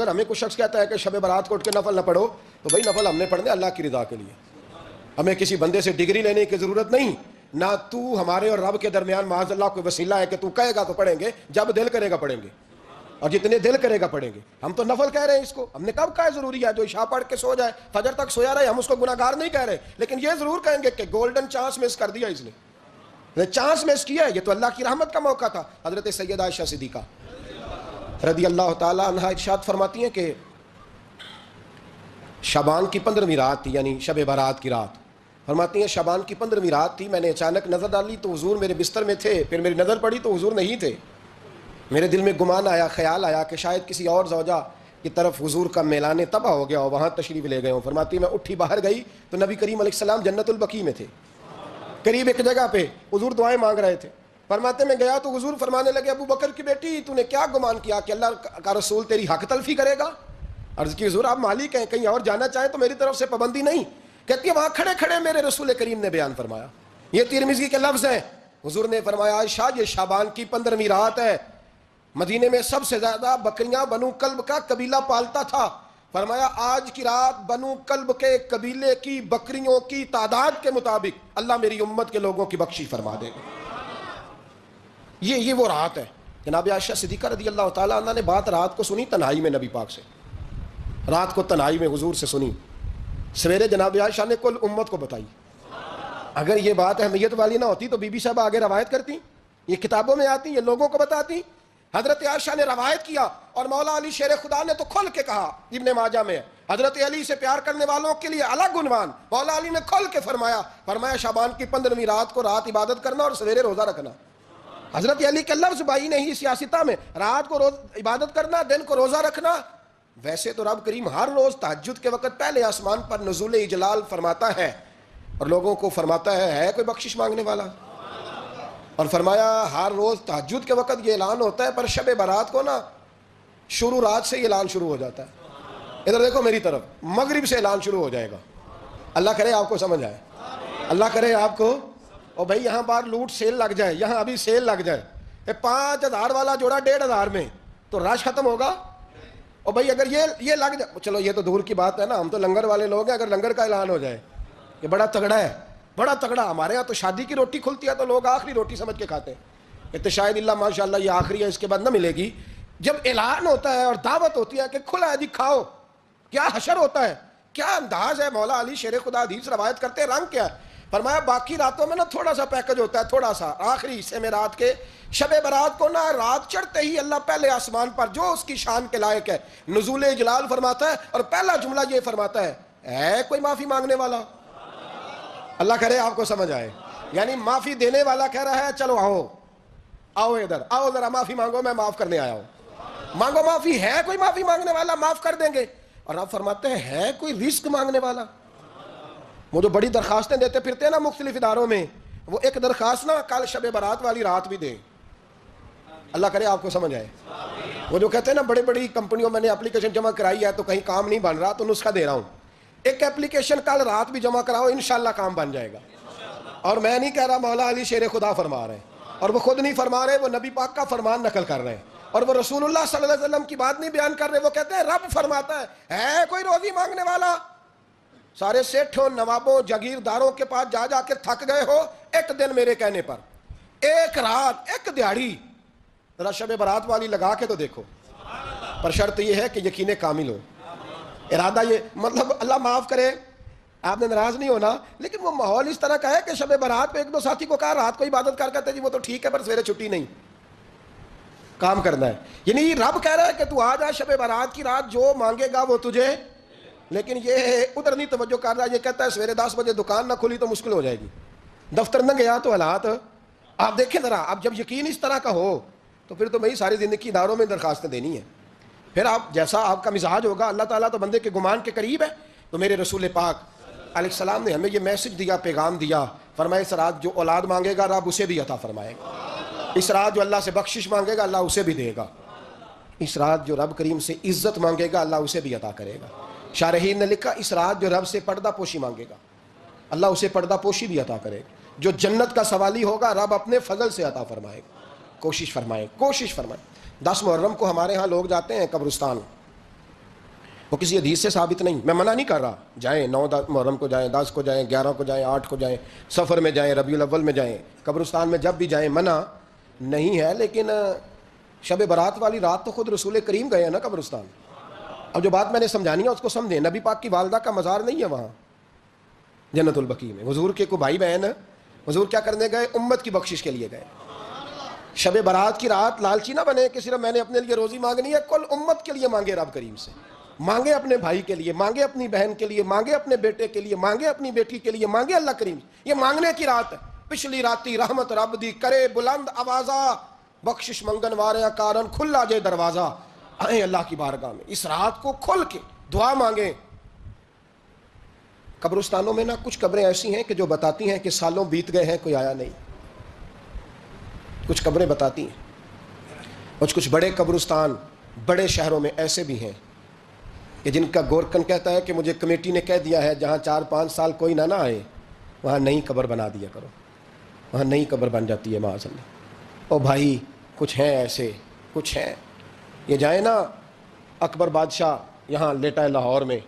اگر ہمیں کوئی شخص کہتا ہے کہ شب برات کو اٹھ کے نفل نہ پڑھو تو بھائی نفل ہم نے پڑھنے اللہ کی رضا کے لیے، ہمیں کسی بندے سے ڈگری لینے کی ضرورت نہیں، نہ تو ہمارے اور رب کے درمیان معاذ اللہ کوئی وسیلہ ہے کہ تو کہے گا تو پڑھیں گے، جب دل کرے گا پڑھیں گے، اور جتنے دل کرے گا پڑھیں گے۔ ہم تو نفل کہہ رہے ہیں، اس کو ہم نے کب کہا ضروری ہے جو عشاء پڑھ کے سو جائے فجر تک سویا رہے، ہم اس کو گناہ گار نہیں کہہ رہے، لیکن یہ ضرور کہیں گے کہ گولڈن چانس مس کر دیا اس نے چانس مس کیا ہے، یہ تو اللہ کی رحمت کا موقع تھا۔ حضرت سیدہ عائشہ صدیقہ رضی اللہ تعالی عنہا ارشاد فرماتی ہیں کہ شعبان کی 15ویں رات تھی، یعنی شب برات کی رات، فرماتی ہیں شعبان کی 15ویں رات تھی، میں نے اچانک نظر ڈالی تو حضور میرے بستر میں تھے، پھر میری نظر پڑی تو حضور نہیں تھے، میرے دل میں گمان آیا، خیال آیا کہ شاید کسی اور زوجہ کی طرف حضور کا میلان طبع ہو گیا ہو، وہاں تشریف لے گئے ہوں۔ فرماتی میں اٹھی باہر گئی تو نبی کریم علیہ السلام جنت البقیع میں تھے، قریب ایک جگہ پہ حضور دعائیں مانگ رہے تھے۔ فرماتے میں گیا تو حضور فرمانے لگے ابو بکر کی بیٹی تو نے کیا گمان کیا کہ اللہ کا رسول تیری حق تلفی کرے گا؟ عرض کی حضور آپ مالک ہیں، کہیں اور جانا چاہیں تو میری طرف سے پابندی نہیں۔ کہتی ہے وہاں کھڑے کھڑے میرے رسول کریم نے بیان فرمایا، یہ ترمذی کے لفظ ہیں، حضور نے فرمایا عائشہ یہ شعبان کی 15ویں رات ہے، مدینے میں سب سے زیادہ بکریاں بنو کلب کا قبیلہ پالتا تھا، فرمایا آج کی رات بنو کلب کے قبیلے کی بکریوں کی تعداد کے مطابق اللہ میری امت کے لوگوں کی بخشش فرما دے گا۔ یہ وہ رات ہے۔ جناب عائشہ صدیقہ رضی اللہ تعالیٰ عنہ نے بات رات کو سنی تنہائی میں، نبی پاک سے رات کو تنہائی میں حضور سے سنی، سویرے جناب عائشہ نے کل امت کو بتائی۔ اگر یہ بات اہمیت والی نہ ہوتی تو بی بی صاحب آگے روایت کرتی، یہ کتابوں میں آتی، یہ لوگوں کو بتاتی۔ حضرت عائشہ نے روایت کیا اور مولا علی شیر خدا نے تو کھل کے کہا، ابن ماجہ میں حضرت علی سے پیار کرنے والوں کے لیے الگ عنوان، مولا علی نے کھل کے فرمایا شعبان کی 15ویں رات کو رات عبادت کرنا اور سویرے روزہ رکھنا۔ حضرت علی کے لفظ بائی نہیں سیاستہ میں، رات کو عبادت کرنا، دن کو روزہ رکھنا۔ ویسے تو رب کریم ہر روز تہجد کے وقت پہلے آسمان پر نزول اجلال فرماتا ہے اور لوگوں کو فرماتا ہے کوئی بخشش مانگنے والا، اور فرمایا ہر روز تہجد کے وقت یہ اعلان ہوتا ہے، پر شب برات کو نا شروع رات سے یہ اعلان شروع ہو جاتا ہے۔ ادھر دیکھو میری طرف، مغرب سے اعلان شروع ہو جائے گا۔ اللہ کرے آپ کو سمجھ آئے، اللہ کرے آپ کو، اور بھائی یہاں باہر لوٹ سیل لگ جائے، یہاں ابھی سیل لگ جائے، 5000 والا جوڑا 1500 میں، تو رش ختم ہوگا۔ اور بھائی اگر یہ لگ جائے، چلو یہ تو دور کی بات ہے نا، ہم تو لنگر والے لوگ ہیں، اگر لنگر کا اعلان ہو جائے یہ بڑا تگڑا ہے، بڑا تگڑا۔ ہمارے ہاں تو شادی کی روٹی کھلتی ہے تو لوگ آخری روٹی سمجھ کے کھاتے ہیں، تو شاید اللہ ماشاءاللہ یہ آخری ہے، اس کے بعد نہ ملے گی۔ جب اعلان ہوتا ہے اور دعوت ہوتی ہے کہ کھلا ہے جی کھاؤ، کیا حشر ہوتا ہے، کیا انداز ہے۔ مولا علی شیر خدا حدیث روایت کرتے ہیں، رنگ کیا ہے، فرمایا باقی راتوں میں نا تھوڑا سا پیکج ہوتا ہے، تھوڑا سا، آخری حصے میں رات کے شب برات کو نا رات چڑھتے ہی اللہ پہلے آسمان پر جو اس کی شان کے لائق ہے نزول جلال فرماتا ہے، اور پہلا جملہ یہ فرماتا ہے کوئی معافی مانگنے والا؟ اللہ کرے آپ کو سمجھ آئے، یعنی معافی دینے والا کہہ رہا ہے چلو آؤ ادھر آؤ ذرا معافی مانگو، میں معاف کرنے آیا ہوں، مانگو معافی، ہے کوئی معافی مانگنے والا؟ معاف کر دیں گے۔ اور آپ فرماتے ہیں ہے کوئی رزق مانگنے والا؟ وہ جو بڑی درخواستیں دیتے پھرتے ہیں نا مختلف اداروں میں، وہ ایک درخواست نا کل شب برات والی رات بھی دیں۔ اللہ کرے آپ کو سمجھ آئے۔ وہ جو کہتے ہیں نا بڑی بڑی کمپنیوں میں نے اپلیکیشن جمع کرائی ہے تو کہیں کام نہیں بن رہا تو نسخہ دے رہا ہوں، ایک اپلیکیشن کل رات بھی جمع کراؤ انشاءاللہ کام بن جائے گا۔ اور میں نہیں کہہ رہا، مولا علی شیر خدا فرما رہے ہیں، اور وہ خود نہیں فرما رہے، وہ نبی پاک کا فرمان نقل کر رہے ہیں، اور وہ رسول اللہ صلی اللہ علیہ وسلم کی بات نہیں بیان کر رہے، وہ کہتے ہیں رب فرماتا ہے کوئی روزی مانگنے والا؟ سارے سیٹھوں نوابوں جاگیرداروں کے پاس جا جا کے تھک گئے ہو، ایک دن میرے کہنے پر، ایک رات، ایک دیہڑی ذرا شب برات والی لگا کے تو دیکھو، پر شرط یہ ہے کہ یقین کامل ہو، ارادہ یہ، مطلب اللہ معاف کرے آپ نے ناراض نہیں ہونا، لیکن وہ ماحول اس طرح کا ہے کہ شب برات پہ ایک دو ساتھی کو کہا رات کو عبادت کر کہتے جی وہ تو ٹھیک ہے پر سویرے چھٹی نہیں، کام کرنا ہے۔ یعنی رب کہہ رہا ہے کہ تو آ جا شب برات کی رات، جو مانگے گا وہ تجھے، لیکن یہ ادھر نہیں توجہ کر رہا، یہ کہتا ہے سویرے 10 بجے دکان نہ کھلی تو مشکل ہو جائے گی، دفتر نہ گیا تو حالات آپ دیکھیں ذرا۔ اب جب یقین اس طرح کا ہو تو پھر تو میں ساری زندگی اداروں میں درخواستیں دینی ہے، پھر آپ جیسا آپ کا مزاج ہوگا، اللہ تعالیٰ تو بندے کے گمان کے قریب ہے۔ تو میرے رسول پاک علیہ السلام نے ہمیں یہ میسج دیا، پیغام دیا، فرمایا اس رات جو اولاد مانگے گا رب اسے بھی عطا فرمائے گا، اس رات جو اللہ سے بخشش مانگے گا اللہ اسے بھی دے گا، اس رات جو رب کریم سے عزت مانگے گا اللہ اسے بھی عطا کرے گا۔ شارحین نے لکھا اس رات جو رب سے پردہ پوشی مانگے گا اللہ اسے پردہ پوشی بھی عطا کرے گا، جو جنت کا سوالی ہوگا رب اپنے فضل سے عطا فرمائے گا۔ کوشش فرمائیں 10 محرم کو ہمارے ہاں لوگ جاتے ہیں قبرستان، وہ کسی حدیث سے ثابت نہیں. میں منع نہیں کر رہا, جائیں 9 محرم کو جائیں, 10 کو جائیں, 11 کو جائیں, 8 کو جائیں, سفر میں جائیں, ربیع الاول میں جائیں, قبرستان میں جب بھی جائیں, منع نہیں ہے. لیکن شب برات والی رات تو خود رسول کریم گئے ہیں نا قبرستان. اب جو بات میں نے سمجھانی ہے اس کو سمجھیں. نبی پاک کی والدہ کا مزار نہیں ہے وہاں جنت البقیع میں. حضور کے کو بھائی بہن, حضور کیا کرنے گئے؟ امت کی بخشش کے لیے گئے. شب برات کی رات لالچی نہ بنے کہ صرف میں نے اپنے لیے روزی مانگنی ہے. کل امت کے لیے مانگے, رب کریم سے مانگے, اپنے بھائی کے لیے مانگے, اپنی بہن کے لیے مانگے, اپنے بیٹے کے لیے مانگے, اپنی بیٹی کے لیے مانگے. اللہ کریم یہ مانگنے کی رات ہے. پچھلی راتی رحمت رب دی کرے بلند آوازہ, بخشش منگن واریاں کارن کھلا جے دروازہ. آئیں اللہ کی بارگاہ میں اس رات کو کھل کے دعا مانگیں. قبرستانوں میں نا کچھ قبریں ایسی ہیں کہ جو بتاتی ہیں کہ سالوں بیت گئے ہیں کوئی آیا نہیں. کچھ قبریں بتاتی ہیں. اور کچھ بڑے قبرستان بڑے شہروں میں ایسے بھی ہیں کہ جن کا گورکن کہتا ہے کہ مجھے کمیٹی نے کہہ دیا ہے جہاں 4-5 سال کوئی نہ آئے وہاں نئی قبر بنا دیا کرو. وہاں نئی قبر بن جاتی ہے معاذ اللہ. او بھائی کچھ ہیں ایسے, کچھ ہیں. یہ جائیں نا اکبر بادشاہ یہاں لیٹا ہے لاہور میں,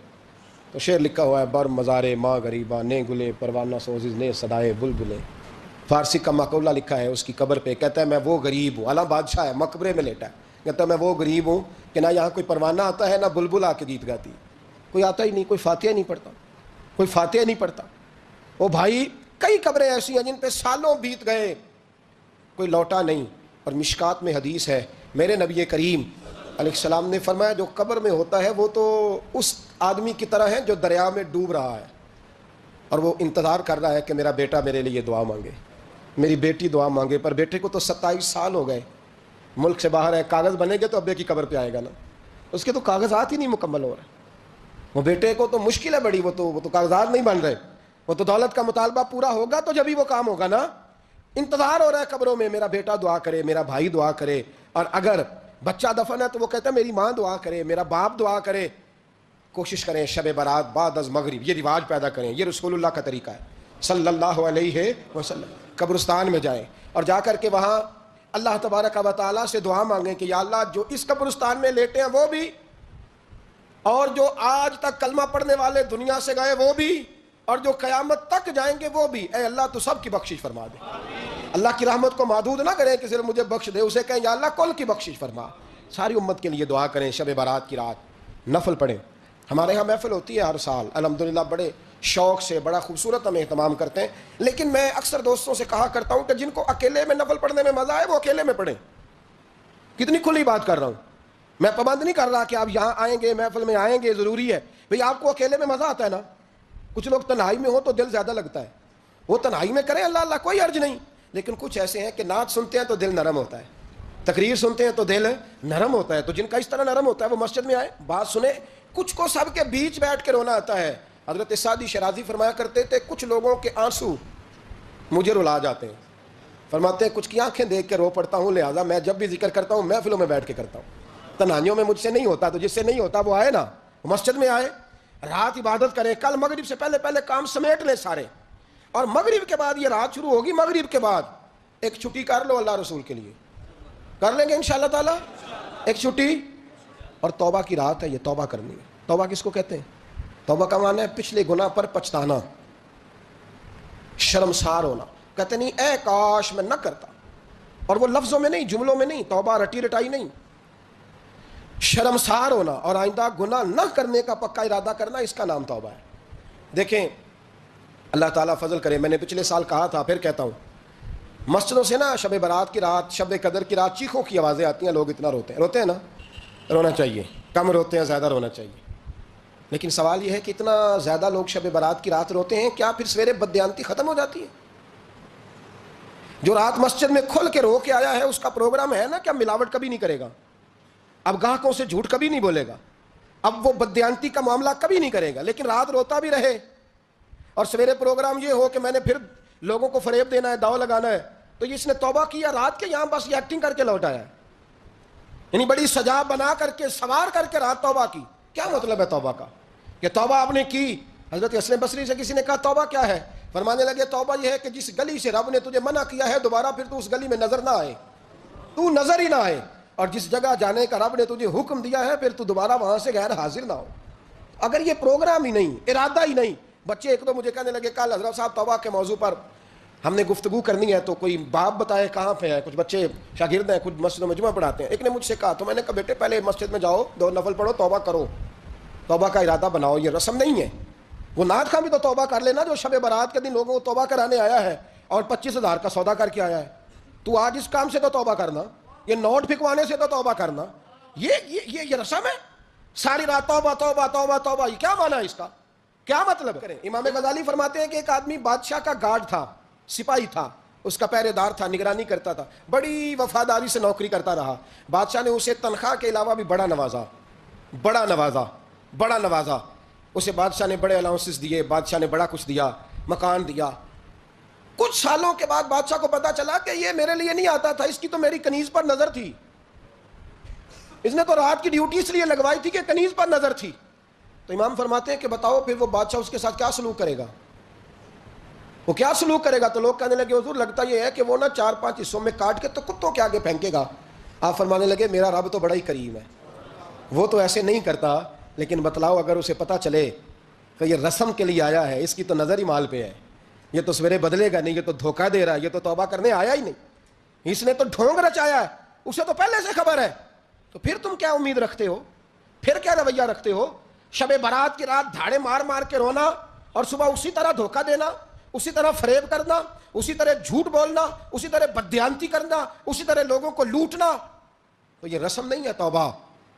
تو شعر لکھا ہوا ہے, بر مزارے ماں غریباں نے گلے پروانہ سوزز نے صدائے بلبلے. فارسی کا مقولہ لکھا ہے اس کی قبر پہ, کہتا ہے میں وہ غریب ہوں. اعلیٰ بادشاہ ہے, مقبرے میں لیٹا ہے, کہتا ہے میں وہ غریب ہوں کہ نہ یہاں کوئی پروانہ آتا ہے نہ بلبل آ کے گیت گاتی. کوئی آتا ہی نہیں, کوئی فاتحہ نہیں پڑھتا, کوئی فاتحہ نہیں پڑھتا. وہ بھائی کئی قبریں ایسی ہیں جن پہ سالوں بیت گئے کوئی لوٹا نہیں. اور مشکات میں حدیث ہے, میرے نبی کریم علیہ السلام نے فرمایا جو قبر میں ہوتا ہے وہ تو اس آدمی کی طرح ہے جو دریا میں ڈوب رہا ہے اور وہ انتظار کر رہا ہے کہ میرا بیٹا میرے لیے دعا مانگے, میری بیٹی دعا مانگے. پر بیٹے کو تو 27 سال ہو گئے, ملک سے باہر ہے, کاغذ بنے گے تو ابے کی قبر پہ آئے گا نا. اس کے تو کاغذات ہی نہیں مکمل ہو رہے. وہ بیٹے کو تو مشکل ہے بڑی, وہ تو کاغذات نہیں بن رہے. وہ تو دولت کا مطالبہ پورا ہوگا تو جبھی وہ کام ہوگا نا. انتظار ہو رہا ہے قبروں میں, میرا بیٹا دعا کرے, میرا بھائی دعا کرے. اور اگر بچہ دفن ہے تو وہ کہتا ہے میری ماں دعا کرے, میرا باپ دعا کرے. کوشش کریں شب برات بعد از مغرب یہ رواج پیدا کریں. یہ رسول اللہ کا طریقہ ہے صلی اللہ علیہ وسلم. قبرستان میں جائیں اور جا کر کے وہاں اللہ تبارک و تعالیٰ سے دعا مانگیں کہ یا اللہ جو اس قبرستان میں لیٹے ہیں وہ بھی, اور جو آج تک کلمہ پڑھنے والے دنیا سے گئے وہ بھی, اور جو قیامت تک جائیں گے وہ بھی, اے اللہ تو سب کی بخشش فرما دے. اللہ کی رحمت کو محدود نہ کریں کہ صرف مجھے بخش دے, اسے کہیں یا اللہ کل کی بخشش فرما. ساری امت کے لیے دعا کریں. شب برات کی رات نفل پڑھیں. ہمارے ہاں محفل ہوتی ہے ہر سال الحمدللہ, بڑے شوق سے بڑا خوبصورت ہم اہتمام کرتے ہیں. لیکن میں اکثر دوستوں سے کہا کرتا ہوں کہ جن کو اکیلے میں نفل پڑھنے میں مزہ ہے وہ اکیلے میں پڑھیں. کتنی کھلی بات کر رہا ہوں, میں پابند نہیں کر رہا کہ آپ یہاں آئیں گے محفل میں آئیں گے ضروری ہے. بھئی آپ کو اکیلے میں مزہ آتا ہے نا. کچھ لوگ تنہائی میں ہو تو دل زیادہ لگتا ہے, وہ تنہائی میں کریں اللہ اللہ کوئی عرض نہیں. لیکن کچھ ایسے ہیں کہ نعت سنتے ہیں تو دل نرم ہوتا ہے, تقریر سنتے ہیں تو دل نرم ہوتا ہے. تو جن کا اس طرح نرم ہوتا ہے وہ مسجد میں آئے, بات سنیں. کچھ کو سب کے بیچ بیٹھ کے رونا آتا ہے. حضرت سعدی شرازی فرمایا کرتے تھے کچھ لوگوں کے آنسو مجھے رلا جاتے ہیں. فرماتے ہیں کچھ کی آنکھیں دیکھ کے رو پڑتا ہوں, لہٰذا میں جب بھی ذکر کرتا ہوں محفلوں میں بیٹھ کے کرتا ہوں. تنہائیوں میں مجھ سے نہیں ہوتا, تو جس سے نہیں ہوتا وہ آئے نا, وہ مسجد میں آئے, رات عبادت کریں. کل مغرب سے پہلے کام سمیٹ لیں سارے, اور مغرب کے بعد یہ رات شروع ہوگی, مغرب کے بعد ایک چھٹی کر لو اللہ رسول کے لیے. کر لیں گے انشاءاللہ تعالیٰ ایک چھٹی. اور توبہ کی رات ہے, یہ توبہ کرنی ہے. توبہ کس کو کہتے ہیں؟ توبہ کا معنی ہے پچھلے گناہ پر پچھتانا, شرمسار ہونا. کہتے نہیں اے کاش میں نہ کرتا, اور وہ لفظوں میں نہیں جملوں میں نہیں, توبہ رٹی رٹائی نہیں, شرمسار ہونا اور آئندہ گناہ نہ کرنے کا پکا ارادہ کرنا, اس کا نام توبہ ہے. دیکھیں اللہ تعالیٰ فضل کرے, میں نے پچھلے سال کہا تھا پھر کہتا ہوں, مسجدوں سے نا شب برات کی رات, شب قدر کی رات چیخوں کی آوازیں آتی ہیں, لوگ اتنا روتے ہیں نا. رونا چاہیے, کم روتے ہیں زیادہ رونا چاہیے. لیکن سوال یہ ہے کہ اتنا زیادہ لوگ شب برات کی رات روتے ہیں, کیا پھر سویرے بددیانتی ختم ہو جاتی ہے؟ جو رات مسجد میں کھل کے رو کے آیا ہے اس کا پروگرام ہے نا, کیا ملاوٹ کبھی نہیں کرے گا, اب گاہکوں سے جھوٹ کبھی نہیں بولے گا, اب وہ بددیانتی کا معاملہ کبھی نہیں کرے گا. لیکن رات روتا بھی رہے اور سویرے پروگرام یہ ہو کہ میں نے پھر لوگوں کو فریب دینا ہے, داؤ لگانا ہے, تو اس نے توبہ کیا رات کے, یہاں بس یہ ایکٹنگ کر کے لوٹ آیا ہے. یعنی بڑی سجا بنا کر کے سوار کر کے رات توبہ کی. کیا مطلب ہے توبہ کا؟ کہ توبہ آپ نے کی. حضرت حسن بصری سے کسی نے کہا توبہ کیا ہے؟ فرمانے لگے توبہ یہ ہے کہ جس گلی سے رب نے تجھے منع کیا ہے دوبارہ پھر تو اس گلی میں نظر نہ آئے, تو نظر ہی نہ آئے, اور جس جگہ جانے کا رب نے تجھے حکم دیا ہے پھر تو دوبارہ وہاں سے غیر حاضر نہ ہو. اگر یہ پروگرام ہی نہیں، ارادہ ہی نہیں، بچے ایک تو مجھے کہنے لگے کل حضرت صاحب توبہ کے موضوع پر ہم نے گفتگو کرنی ہے تو کوئی باپ بتائے کہاں پہ ہے. کچھ بچے شاگرد ہیں، کچھ مسجد میں جمعہ پڑھاتے ہیں. ایک نے مجھ سے کہا، تو میں نے کہا بیٹے پہلے مسجد میں جاؤ، 2 نفل پڑھو، توبہ کرو، توبہ کا ارادہ بناؤ. یہ رسم نہیں ہے. وہ نعت خواں بھی تو توبہ کر لینا جو شب برات کے دن لوگوں کو توبہ کرانے آیا ہے اور 25,000 کا سودا کر کے آیا ہے. تو آج اس کام سے تو توبہ کرنا، یہ نوٹ پھکوانے سے تو توبہ کرنا. یہ رسم ہے. ساری رات توبہ توبہ توبہ توبہ، یہ کیا معنی ہے اس کا؟ کیا مطلب کریں؟ امام غزالی فرماتے ہیں کہ ایک آدمی بادشاہ کا گارڈ تھا، سپاہی تھا، اس کا پہرے دار تھا، نگرانی کرتا تھا، بڑی وفاداری سے نوکری کرتا رہا. بادشاہ نے اسے تنخواہ کے علاوہ بھی بڑا نوازا، بڑا نوازا، بڑا نوازا. اسے بادشاہ نے بڑے الاؤنسز دیے، بادشاہ نے بڑا کچھ دیا، مکان دیا. کچھ سالوں کے بعد بادشاہ کو پتا چلا کہ یہ میرے لیے نہیں آتا تھا، اس کی تو میری کنیز پر نظر تھی. اس نے تو رات کی ڈیوٹی اس لیے لگوائی تھی کہ کنیز پر نظر تھی. تو امام فرماتے ہیں کہ بتاؤ پھر وہ بادشاہ اس کے ساتھ کیا سلوک کرے گا؟ وہ کیا سلوک کرے گا؟ تو لوگ کہنے لگے حضور لگتا یہ ہے کہ وہ نا 4-5 حصوں میں کاٹ کے تو کتوں کے آگے پھینکے گا. آپ فرمانے لگے میرا رب تو بڑا ہی کریم ہے، وہ تو ایسے نہیں کرتا. لیکن بتلاؤ اگر اسے پتا چلے کہ یہ رسم کے لیے آیا ہے، اس کی تو نظر ہی مال پہ ہے، یہ تو سویرے بدلے گا نہیں، یہ تو دھوکہ دے رہا ہے، یہ تو توبہ کرنے آیا ہی نہیں، اس نے تو ڈھونگ رچایا ہے، اسے تو پہلے سے خبر ہے. تو پھر تم کیا امید رکھتے ہو؟ پھر کیا رویہ رکھتے ہو؟ شب برات کی رات دھاڑے مار مار کے رونا اور صبح اسی طرح دھوکہ دینا، اسی طرح فریب کرنا، اسی طرح جھوٹ بولنا، اسی طرح بددیانتی کرنا، اسی طرح لوگوں کو لوٹنا. تو یہ رسم نہیں ہے توبہ.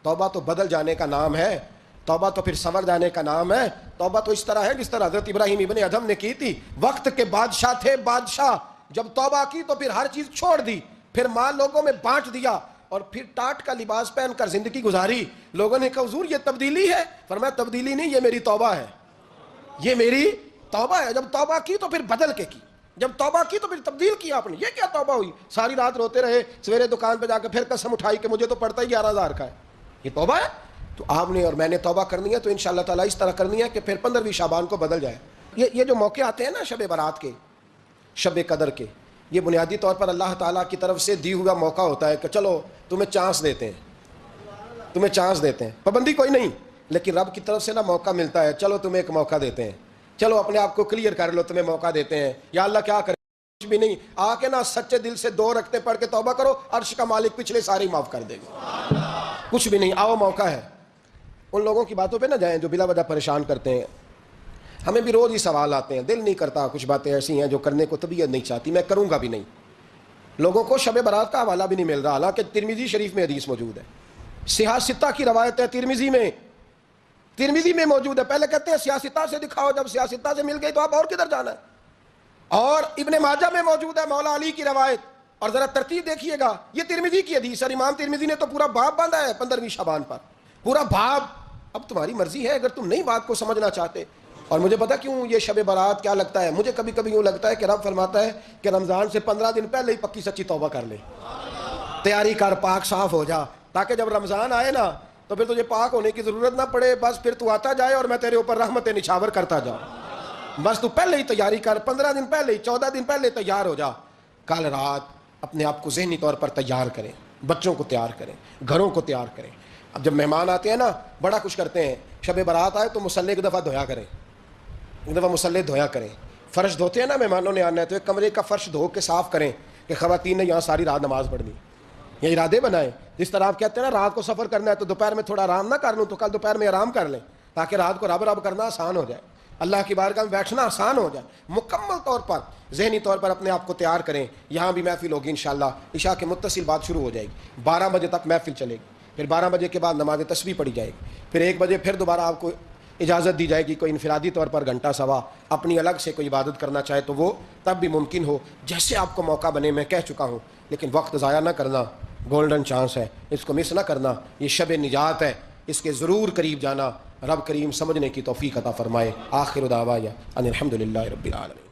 توبہ تو بدل جانے کا نام ہے، توبہ تو پھر سنور جانے کا نام ہے. توبہ تو اس طرح ہے جس طرح حضرت ابراہیم ابن ادھم نے کی تھی. وقت کے بادشاہ تھے بادشاہ، جب توبہ کی تو پھر ہر چیز چھوڑ دی، پھر مال لوگوں میں بانٹ دیا اور پھر ٹاٹ کا لباس پہن کر زندگی گزاری. لوگوں نے کہا حضور یہ تبدیلی ہے. فرمایا تبدیلی نہیں، یہ میری توبہ ہے، یہ میری توبہ ہے. جب توبہ کی تو پھر بدل کے کی، جب توبہ کی تو پھر تبدیل کیا آپ نے. یہ کیا توبہ ہوئی؟ ساری رات روتے رہے، سویرے دکان پہ جا کے پھر قسم اٹھائی کہ مجھے تو پڑتا ہی 11,000 کا ہے. یہ توبہ ہے؟ تو آپ نے اور میں نے توبہ کرنی ہے تو انشاءاللہ تعالیٰ اس طرح کرنی ہے کہ پھر 15ویں شعبان کو بدل جائے. یہ جو موقع آتے ہیں نا شب برات کے، شب قدر کے، یہ بنیادی طور پر اللہ تعالیٰ کی طرف سے دی ہوا موقع ہوتا ہے کہ چلو تمہیں چانس دیتے ہیں، تمہیں چانس دیتے ہیں. پابندی کوئی نہیں، لیکن رب کی طرف سے نا موقع ملتا ہے. چلو تمہیں ایک موقع دیتے ہیں، چلو اپنے آپ کو کلیئر کر لو، تمہیں موقع دیتے ہیں. یا اللہ کیا کرے؟ کچھ بھی نہیں، آ کے نا سچے دل سے 2 رکعتیں پڑھ کے توبہ کرو، عرش کا مالک پچھلے سارے معاف کر دے گا. کچھ بھی نہیں، آؤ موقع ہے. ان لوگوں کی باتوں پہ نہ جائیں جو بلا وجہ پریشان کرتے ہیں. ہمیں بھی روز ہی سوال آتے ہیں، دل نہیں کرتا، کچھ باتیں ایسی ہیں جو کرنے کو طبیعت نہیں چاہتی، میں کروں گا بھی نہیں. لوگوں کو شب برات کا حوالہ بھی نہیں مل رہا، حالانکہ ترمذی شریف میں حدیث موجود ہے. صحاح ستہ کی روایت ہے، ترمذی میں موجود ہے. پہلے کہتے ہیں صحاح ستہ سے دکھاؤ، جب صحاح ستہ سے مل گئی تو آپ اور کدھر جانا ہے. اور ابن ماجہ میں موجود ہے مولا علی کی روایت. اور ذرا ترتیب دیکھیے گا، یہ ترمذی کی حدیث ہے. امام ترمذی نے تو پورا باب باندھا ہے 15ویں شعبان پر، پورا باب. اب تمہاری مرضی ہے اگر تم نئی بات کو سمجھنا چاہتے. اور مجھے پتا کیوں یہ شب برات کیا لگتا ہے، مجھے کبھی کبھی یوں لگتا ہے کہ رب فرماتا ہے کہ رمضان سے 15 دن پہلے ہی پکی سچی توبہ کر لے، تیاری کر، پاک صاف ہو جا، تاکہ جب رمضان آئے نا تو پھر تجھے پاک ہونے کی ضرورت نہ پڑے. بس پھر تو آتا جائے اور میں تیرے اوپر رحمت نچھاور کرتا جاؤں. بس تو پہلے ہی تیاری کر، 15 دن پہلے ہی، 14 دن پہلے تیار ہو جا. کل رات اپنے آپ کو ذہنی طور پر تیار کریں، بچوں کو تیار کریں، گھروں کو تیار کریں. اب جب مہمان آتے ہیں نا بڑا کچھ کرتے ہیں. شب برات آئے تو مصلی ایک دفعہ دھویا کریں، ایک دفعہ مصلی دھویا کریں. فرش دھوتے ہیں نا مہمانوں نے آنا ہے تو ایک کمرے کا فرش دھو کے صاف کریں کہ خواتین نے یہاں ساری رات نماز پڑھنی. یہ ارادے بنائیں. جس طرح آپ کہتے ہیں نا رات کو سفر کرنا ہے تو دوپہر میں تھوڑا آرام نہ کر لوں تو کل دوپہر میں آرام کر لیں، تاکہ رات کو رب رب کرنا آسان ہو جائے، اللہ کی بارگاہ میں بیٹھنا آسان ہو جائے. مکمل طور پر ذہنی طور پر اپنے آپ کو تیار کریں. یہاں بھی محفل ہوگی انشاءاللہ، عشاء کے متصل بعد شروع ہو جائے گی، 12 بجے تک محفل چلے گی. پھر 12 بجے کے بعد نماز تسبیح پڑھی جائے گی. پھر 1 بجے پھر دوبارہ آپ کو اجازت دی جائے گی کوئی انفرادی طور پر گھنٹہ سوا اپنی الگ سے کوئی عبادت کرنا چاہے تو وہ تب بھی ممکن ہو، جیسے آپ کو موقع بنے. میں کہہ چکا ہوں، لیکن وقت ضائع نہ کرنا، گولڈن چانس ہے، اس کو مس نہ کرنا. یہ شب نجات ہے، اس کے ضرور قریب جانا. رب کریم سمجھنے کی توفیق عطا فرمائے. آخر دعوانا ان الحمدللہ رب العالمین.